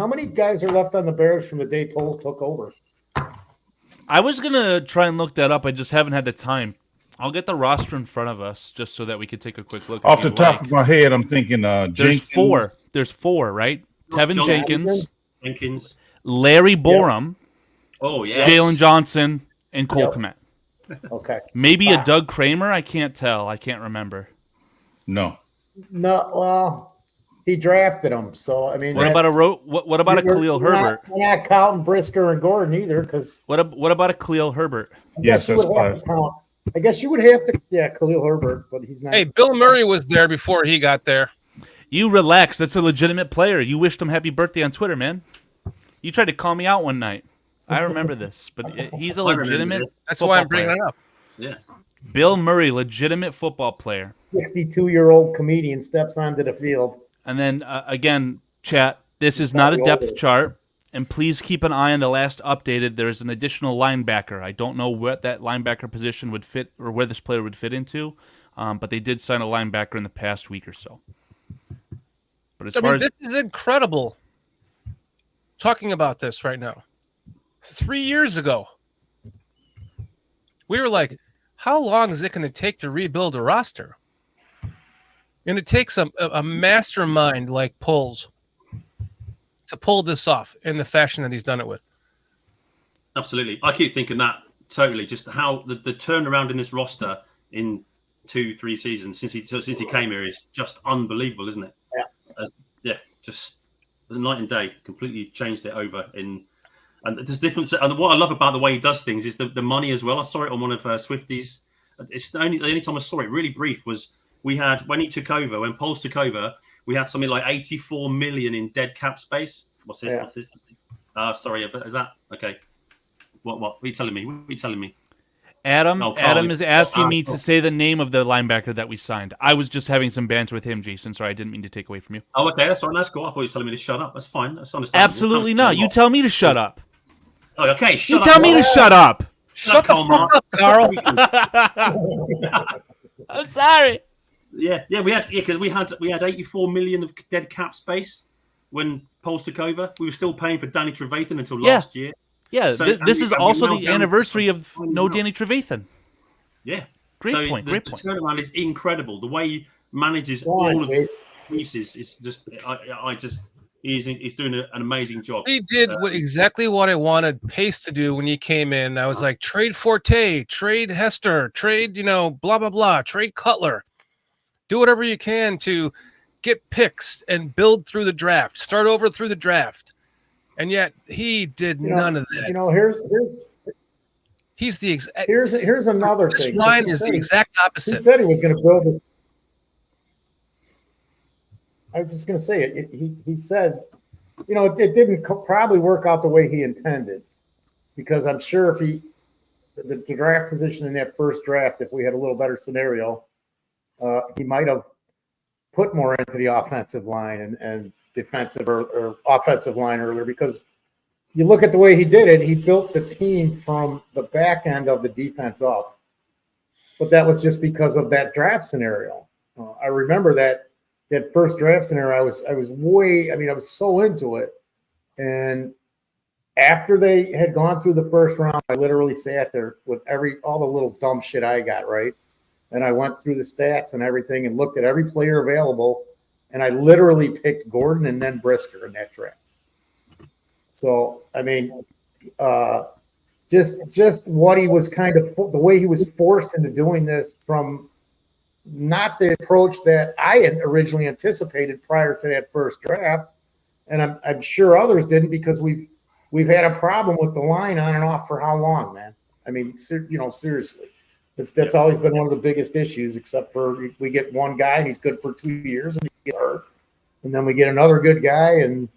many guys are left on the Bears from the day Poles took over? I was gonna try and look that up. I just haven't had the time. I'll get the roster in front of us just so that we could take a quick look. Off the top of my head, I'm thinking There's Jenkins. four. There's four, right? Tevin Johnson, Jenkins, Larry Borum, oh yes, Jalen Johnson, and Cole Kmet. Okay. Maybe a Doug Kramer. I can't tell. I can't remember. No. Well, he drafted him, so I mean. What about a Khalil Herbert? We're not counting Brisker and Gordon either, because. What about a Khalil Herbert? Yes, that's fine. I guess you would have to, Khalil Herbert, but he's not. Hey, Bill Murray was there before he got there. You relax. That's a legitimate player. You wished him happy birthday on Twitter, man. You tried to call me out one night. I remember this, but he's a legitimate. That's why I'm bringing it up. Yeah. Bill Murray, legitimate football player. 62-year-old comedian steps onto the field. And then, again, chat, this is not a depth chart. And please keep an eye on the last updated. There's an additional linebacker. I don't know what that linebacker position would fit or where this player would fit into, but they did sign a linebacker in the past week or so. But this is incredible. Talking about this right now. 3 years ago, we were like, how long is it going to take to rebuild a roster? And it takes a mastermind like Poles to pull this off in the fashion that he's done it with. Absolutely. I keep thinking that totally. Just how the turnaround in this roster in 2-3 seasons since he came here is just unbelievable, isn't it? Yeah. Just the night and day. Completely changed it over in. And there's difference. And what I love about the way he does things is the money as well. I saw it on one of Swifty's. It's the only time I saw it really brief was when Poles took over, we had something like 84 million in dead cap space. What's this? Yeah. What's this? Sorry, is that okay? What are you telling me? Adam is asking me to say the name of the linebacker that we signed. I was just having some banter with him, Jason. Sorry, I didn't mean to take away from you. Oh, okay, that's all right. That's cool. I thought you were telling me to shut up. That's fine. That's understandable. Absolutely not. You tell me to shut up. Oh, okay. You tell me to shut up. Shut the fuck up, Carl. I'm sorry. Yeah, we had 84 million of dead cap space when Poles took over. We were still paying for Danny Trevathan until last year. Yeah, So, this is also the anniversary of no Danny Danny Trevathan. Yeah, Great point. The turnaround is incredible. The way he manages all of the pieces is just. He's doing an amazing job. He did exactly what I wanted Pace to do when he came in. I was like, trade Forte, trade Hester, trade blah blah blah, trade Cutler. Do whatever you can to get picks and build through the draft, start over through the draft. And yet he did none of that. Here's another thing. This line is the exact opposite. He said he was going to build it. I was just going to say it. He said, it didn't probably work out the way he intended, because I'm sure if the draft position in that first draft, if we had a little better scenario, he might have put more into the offensive line and defensive or offensive line earlier, because you look at the way he did it, he built the team from the back end of the defense up. But that was just because of that draft scenario. I remember that first draft scenario, I was so into it. And after they had gone through the first round, I literally sat there with all the little dumb shit I got, right? And I went through the stats and everything and looked at every player available. And I literally picked Gordon and then Brisker in that draft. So, just what he was the way he was forced into doing this from not the approach that I had originally anticipated prior to that first draft. And I'm sure others didn't, because we've had a problem with the line on and off for how long, man? Seriously. That's always been one of the biggest issues, except for we get one guy and he's good for 2 years and he gets hurt. And then we get another good guy and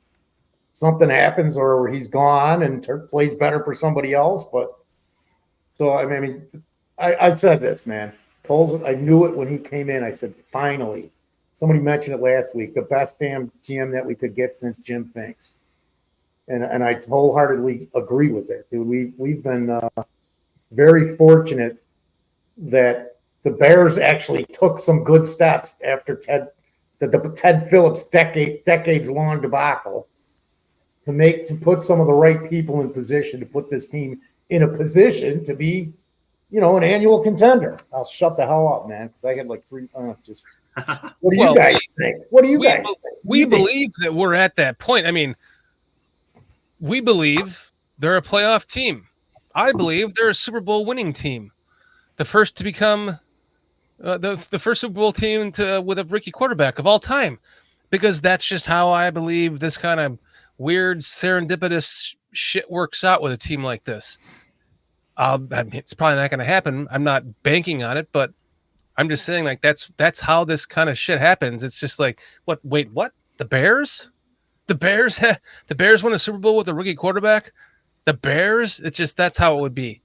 something happens, or he's gone and plays better for somebody else. But so, I said this, man. Poles, I knew it when he came in. I said, finally, somebody mentioned it last week, the best damn GM that we could get since Jim Finks. And I wholeheartedly agree with that, dude. We've been very fortunate that the Bears actually took some good steps after Ted Phillips decades long debacle. to put some of the right people in position to put this team in a position to be, an annual contender. I'll shut the hell up, man, because I had like three. Just what do you guys think? What do you guys think? We believe that we're at that point. I mean, we believe they're a playoff team. I believe they're a Super Bowl winning team, the first to become the first Super Bowl team with a rookie quarterback of all time, because that's just how I believe this kind of weird serendipitous shit works out with a team like this. I mean, it's probably not going to happen. I'm not banking on it, but I'm just saying, like, that's how this kind of shit happens. It's just like, what? Wait, what? The Bears? The Bears won a Super Bowl with a rookie quarterback? The Bears? It's just, that's how it would be.